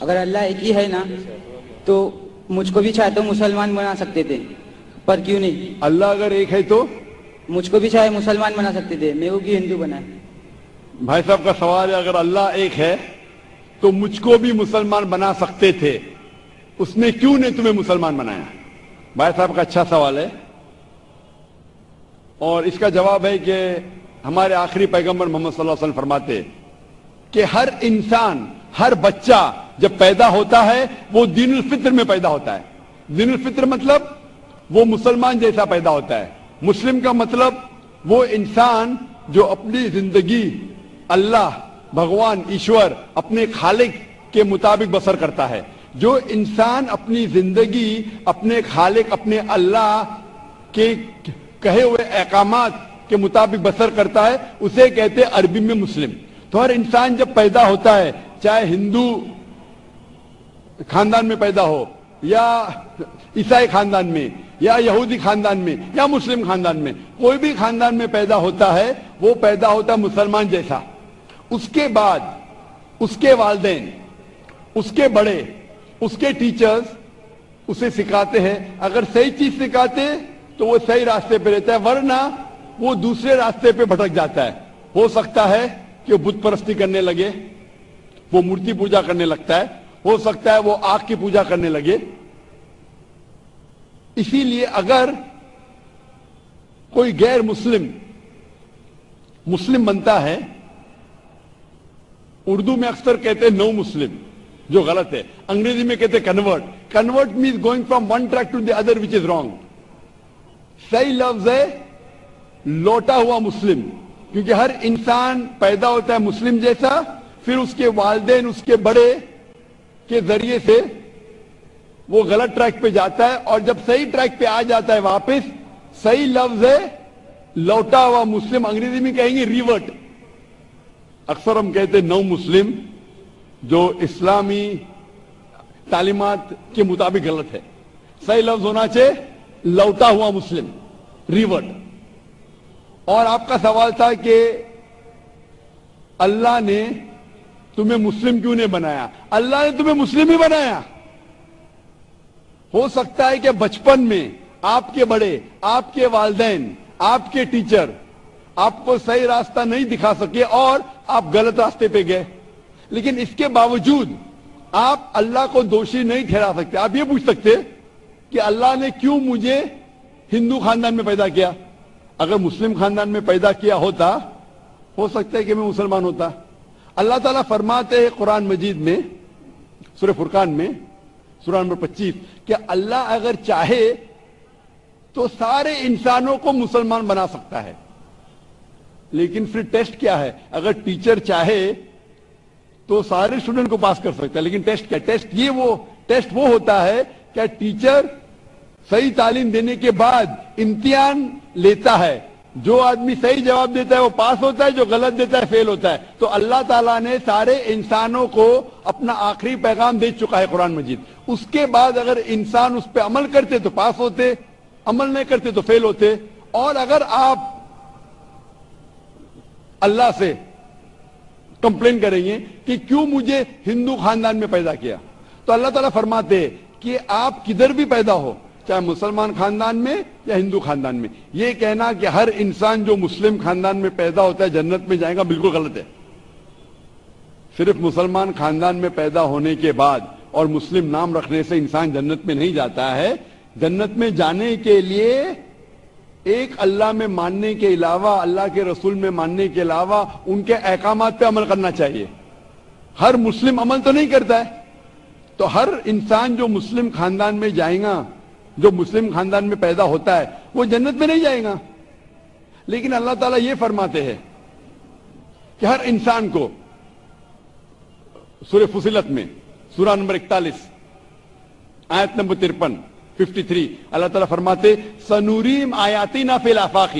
اگر اللہ ایک ہی ہے نا تو مجھ کو بھی چاہے تو مسلمان بنا سکتے تھے، پر کیوں نہیں؟ اللہ اگر ایک ہے تو مجھ کو بھی چاہے مسلمان بنا سکتے تھے، میں وہ کی ہندو بنا۔ بھائی صاحب کا سوال ہے، اگر اللہ ایک ہے تو مجھ کو بھی مسلمان بنا سکتے تھے، اس نے کیوں نہیں تمہیں مسلمان بنایا؟ بھائی صاحب کا اچھا سوال ہے، اور اس کا جواب ہے کہ ہمارے آخری پیغمبر محمد صلی اللہ علیہ وسلم فرماتے کہ ہر انسان، ہر بچہ جب پیدا ہوتا ہے وہ دین الفطر میں پیدا ہوتا ہے۔ دین الفطر مطلب وہ مسلمان جیسا پیدا ہوتا ہے۔ مسلم کا مطلب وہ انسان جو اپنی زندگی اللہ، بھگوان، ایشور، اپنے خالق کے مطابق بسر کرتا ہے۔ جو انسان اپنی زندگی اپنے خالق، اپنے اللہ کے کہے ہوئے احکامات کے مطابق بسر کرتا ہے، اسے کہتے ہیں عربی میں مسلم۔ تو ہر انسان جب پیدا ہوتا ہے، چاہے ہندو خاندان میں پیدا ہو، یا عیسائی خاندان میں، یا یہودی خاندان میں، یا مسلم خاندان میں، کوئی بھی خاندان میں پیدا ہوتا ہے، وہ پیدا ہوتا ہے مسلمان جیسا۔ اس کے بعد اس کے والدین، اس کے بڑے، اس کے ٹیچرز اسے سکھاتے ہیں۔ اگر صحیح چیز سکھاتے تو وہ صحیح راستے پہ رہتا ہے، ورنہ وہ دوسرے راستے پہ بھٹک جاتا ہے۔ ہو سکتا ہے کہ وہ بت پرستی کرنے لگے، وہ مورتی پوجا کرنے لگتا ہے، ہو سکتا ہے وہ آگ کی پوجا کرنے لگے۔ اسی لیے اگر کوئی غیر مسلم مسلم بنتا ہے، اردو میں اکثر کہتے ہیں نو مسلم، جو غلط ہے، انگریزی میں کہتے ہیں convert. Convert means going from one track to the other which is wrong۔ صحیح لفظ ہے لوٹا ہوا مسلم، کیونکہ ہر انسان پیدا ہوتا ہے مسلم جیسا، پھر اس کے والدین، اس کے بڑے کے ذریعے سے وہ غلط ٹریک پہ جاتا ہے، اور جب صحیح ٹریک پہ آ جاتا ہے واپس، صحیح لفظ ہے لوٹا ہوا مسلم، انگریزی میں کہیں گے ریورٹ۔ اکثر ہم کہتے ہیں نو مسلم، جو اسلامی تعلیمات کے مطابق غلط ہے۔ صحیح لفظ ہونا چاہیے لوٹا ہوا مسلم، ریورٹ۔ اور آپ کا سوال تھا کہ اللہ نے تمہیں مسلم کیوں نہیں بنایا؟ اللہ نے تمہیں مسلم ہی بنایا۔ ہو سکتا ہے کہ بچپن میں آپ کے بڑے، آپ کے والدین، آپ کے ٹیچر آپ کو صحیح راستہ نہیں دکھا سکے اور آپ غلط راستے پہ گئے، لیکن اس کے باوجود آپ اللہ کو دوشی نہیں ٹھہرا سکتے۔ آپ یہ پوچھ سکتے کہ اللہ نے کیوں مجھے ہندو خاندان میں پیدا کیا؟ اگر مسلم خاندان میں پیدا کیا ہوتا، ہو سکتا ہے کہ میں مسلمان ہوتا۔ اللہ تعالیٰ فرماتے ہیں قرآن مجید میں، سورہ فرقان میں، سورہ نمبر 25، کہ اللہ اگر چاہے تو سارے انسانوں کو مسلمان بنا سکتا ہے، لیکن پھر ٹیسٹ کیا ہے؟ اگر ٹیچر چاہے تو سارے اسٹوڈنٹ کو پاس کر سکتا ہے، لیکن ٹیسٹ کیا؟ ٹیسٹ وہ ہوتا ہے کہ ٹیچر صحیح تعلیم دینے کے بعد امتحان لیتا ہے، جو آدمی صحیح جواب دیتا ہے وہ پاس ہوتا ہے، جو غلط دیتا ہے فیل ہوتا ہے۔ تو اللہ تعالیٰ نے سارے انسانوں کو اپنا آخری پیغام دے چکا ہے قرآن مجید۔ اس کے بعد اگر انسان اس پہ عمل کرتے تو پاس ہوتے، عمل نہیں کرتے تو فیل ہوتے۔ اور اگر آپ اللہ سے کمپلین کریں گے کہ کیوں مجھے ہندو خاندان میں پیدا کیا، تو اللہ تعالیٰ فرماتے ہیں کہ آپ کدھر بھی پیدا ہو، چاہے مسلمان خاندان میں یا ہندو خاندان میں، یہ کہنا کہ ہر انسان جو مسلم خاندان میں پیدا ہوتا ہے جنت میں جائے گا، بالکل غلط ہے۔ صرف مسلمان خاندان میں پیدا ہونے کے بعد اور مسلم نام رکھنے سے انسان جنت میں نہیں جاتا ہے۔ جنت میں جانے کے لیے ایک اللہ میں ماننے کے علاوہ، اللہ کے رسول میں ماننے کے علاوہ ان کے احکامات پہ عمل کرنا چاہیے۔ ہر مسلم عمل تو نہیں کرتا ہے، تو ہر انسان جو مسلم خاندان میں جائے گا، جو مسلم خاندان میں پیدا ہوتا ہے، وہ جنت میں نہیں جائے گا۔ لیکن اللہ تعالیٰ یہ فرماتے ہیں کہ ہر انسان کو، سورہ فصلت میں سورہ نمبر 41 آیت نمبر 53 اللہ تعالیٰ فرماتے سنوریم آیاتنا فی الآفاق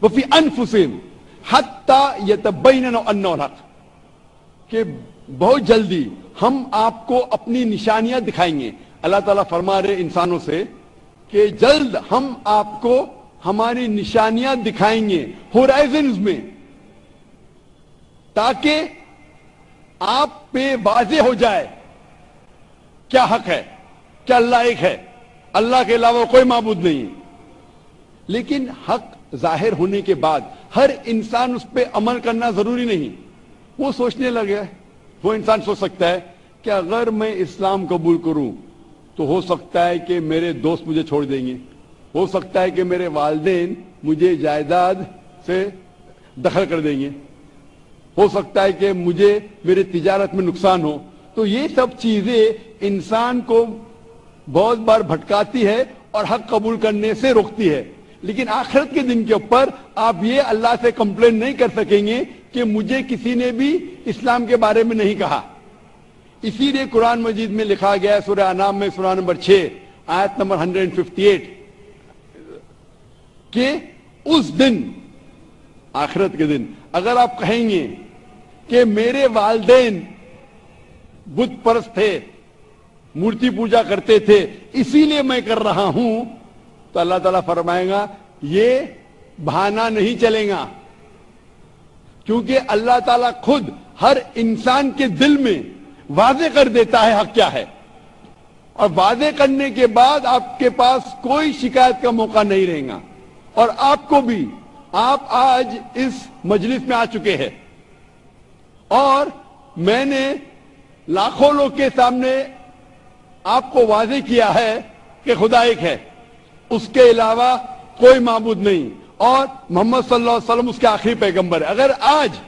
وفی انفسہم حتی یتبین انہ الحق، کہ بہت جلدی ہم آپ کو اپنی نشانیاں دکھائیں گے۔ اللہ تعالیٰ فرما رہے انسانوں سے کہ جلد ہم آپ کو ہماری نشانیاں دکھائیں گے ہورائزنز میں، تاکہ آپ پہ واضح ہو جائے کیا حق ہے، کیا اللہ ایک ہے، اللہ کے علاوہ کوئی معبود نہیں. لیکن حق ظاہر ہونے کے بعد ہر انسان اس پہ عمل کرنا ضروری نہیں. وہ سوچنے لگے، وہ انسان سوچ سکتا ہے کہ اگر میں اسلام قبول کروں تو ہو سکتا ہے کہ میرے دوست مجھے چھوڑ دیں گے، ہو سکتا ہے کہ میرے والدین مجھے جائیداد سے دخل کر دیں گے، ہو سکتا ہے کہ مجھے میرے تجارت میں نقصان ہو. تو یہ سب چیزیں انسان کو بہت بار بھٹکاتی ہے اور حق قبول کرنے سے روکتی ہے. لیکن آخرت کے دن کے اوپر آپ یہ اللہ سے کمپلین نہیں کر سکیں گے کہ مجھے کسی نے بھی اسلام کے بارے میں نہیں کہا. اسی لیے قرآن مجید میں لکھا گیا ہے سورہ انعام میں سورہ نمبر 6 آیت نمبر 158 کہ اس دن، آخرت کے دن، اگر آپ کہیں گے کہ میرے والدین بت پرست تھے، مورتی پوجا کرتے تھے، اسی لیے میں کر رہا ہوں، تو اللہ تعالیٰ فرمائے گا یہ بہانہ نہیں چلے گا. کیونکہ اللہ تعالیٰ خود ہر انسان کے دل میں واضح کر دیتا ہے حق کیا ہے، اور واضح کرنے کے بعد آپ کے پاس کوئی شکایت کا موقع نہیں رہے گا. اور آپ کو بھی، آپ آج اس مجلس میں آ چکے ہیں اور میں نے لاکھوں لوگ کے سامنے آپ کو واضح کیا ہے کہ خدا ایک ہے، اس کے علاوہ کوئی معبود نہیں، اور محمد صلی اللہ علیہ وسلم اس کے آخری پیغمبر ہے. اگر آج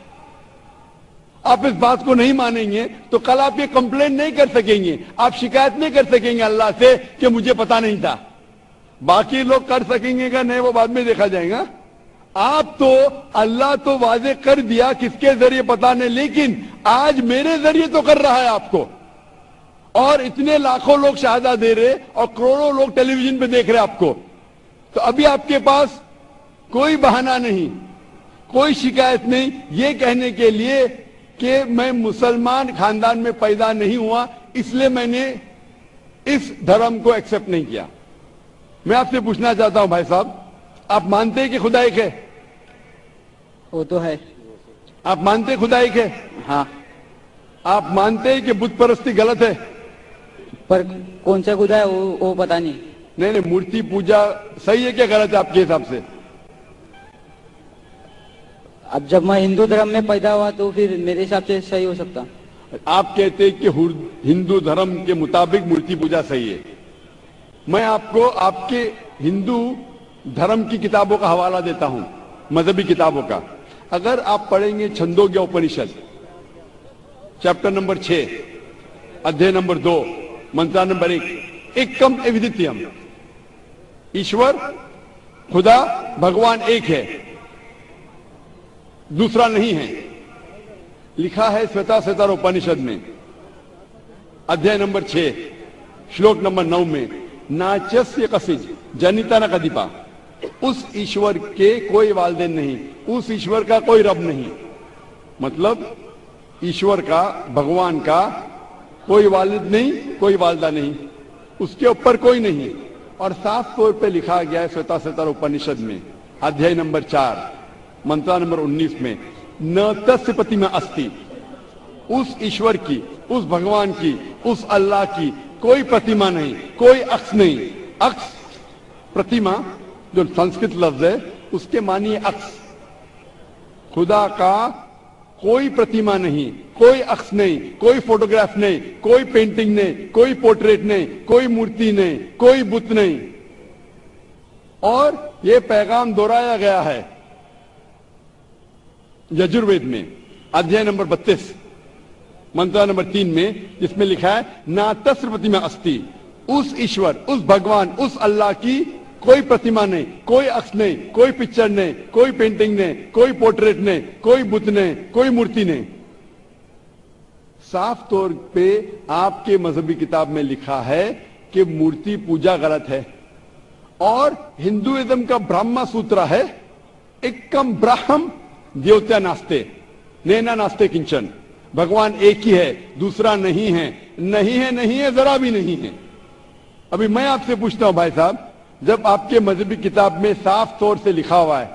آپ اس بات کو نہیں مانیں گے تو کل آپ یہ کمپلین نہیں کر سکیں گے، آپ شکایت نہیں کر سکیں گے اللہ سے کہ مجھے پتا نہیں تھا. باقی لوگ کر سکیں گے کہ نہیں وہ بعد میں دیکھا جائے گا. آپ تو اللہ تو واضح کر دیا کس کے ذریعے پتا نہیں، لیکن آج میرے ذریعے تو کر رہا ہے آپ کو، اور اتنے لاکھوں لوگ شہادہ دے رہے اور کروڑوں لوگ ٹیلی ویژن پہ دیکھ رہے آپ کو. تو ابھی آپ کے پاس کوئی بہانہ نہیں، کوئی شکایت نہیں یہ کہنے کے لیے کہ میں مسلمان خاندان میں پیدا نہیں ہوا اس لیے میں نے اس دھرم کو ایکسپٹ نہیں کیا. میں آپ سے پوچھنا چاہتا ہوں بھائی صاحب، آپ مانتے ہیں کہ خدا ایک ہے؟ وہ تو ہے. آپ مانتے ہیں خدا ایک ہے؟ ہاں. آپ مانتے ہیں کہ بت پرستی غلط ہے؟ پر کون سا خدا ہے وہ پتا نہیں. نہیں، مورتی پوجا صحیح ہے کیا غلط ہے آپ کے حساب سے؟ اب جب میں ہندو دھرم میں پیدا ہوا تو پھر میرے حساب سے صحیح ہو سکتا. آپ کہتے ہیں کہ ہندو دھرم کے مطابق مورتی پوجا صحیح ہے. میں آپ کو آپ کے ہندو دھرم کی کتابوں کا حوالہ دیتا ہوں، مذہبی کتابوں کا. اگر آپ پڑھیں گے چھندوگیا اپنشد چیپٹر نمبر 6 ادھیے نمبر 2 منترا نمبر 1، ایکم ایودتیم، ایشور خدا بھگوان ایک ہے، دوسرا نہیں ہے. لکھا ہے سویتا سویتار اپنشد میں ادھیائے نمبر 6 شلوک نمبر 9 میں، ناچسیہ کسج جنیتا نہ کدیپا، اس ایشور کے کوئی والدین نہیں، اس ایشور کا کوئی رب نہیں. مطلب ایشور کا، بھگوان کا کوئی والد نہیں، کوئی والدہ نہیں، اس کے اوپر کوئی نہیں. اور صاف طور پہ لکھا گیا ہے سویتا سویتار اپنشد میں ادھیائے نمبر 4 منترا نمبر 19 میں، نہ تسیہ پرتیما استی، اس ایشور کی، اس بھگوان کی، اس اللہ کی کوئی پرتیما نہیں، کوئی عکس نہیں. عکس، پرتیما جو سنسکرت لفظ ہے اس کے معنی ہے عکس. خدا کا کوئی پرتیما نہیں، کوئی عکس نہیں، کوئی فوٹوگراف نہیں، کوئی پینٹنگ نہیں، کوئی پورٹریٹ نہیں، کوئی مورتی نہیں، کوئی بت نہیں. اور یہ پیغام دہرایا گیا ہے یجروید میں ادھیائے نمبر 32 منترا نمبر 3 میں، جس میں لکھا ہے نا تسیہ پرتیما استی، اس ایشور، اس بھگوان، اس اللہ کی کوئی پرتیما نہیں، کوئی عکس نہیں، کوئی پکچر نہیں، کوئی پینٹنگ نہیں، کوئی پورٹریٹ نہیں، کوئی بت نہیں، کوئی مورتی نہیں. صاف طور پہ آپ کے مذہبی کتاب میں لکھا ہے کہ مورتی پوجا غلط ہے. اور ہندوازم کا برہما سوترا ہے، ایکم براہم دیوتیا ناستے نینا ناستے کنچن، بھگوان ایک ہی ہے، دوسرا نہیں ہے، نہیں ہے، نہیں ہے، ذرا بھی نہیں ہے. ابھی میں آپ سے پوچھتا ہوں بھائی صاحب، جب آپ کے مذہبی کتاب میں صاف طور سے لکھا ہوا ہے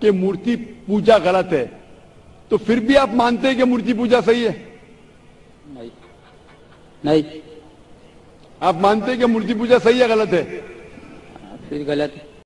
کہ مورتی پوجا غلط ہے، تو پھر بھی آپ مانتے ہیں کہ مورتی پوجا صحیح ہے؟ نہیں نہیں آپ مانتے ہیں کہ مورتی پوجا صحیح ہے غلط ہے؟ پھر غلط ہے.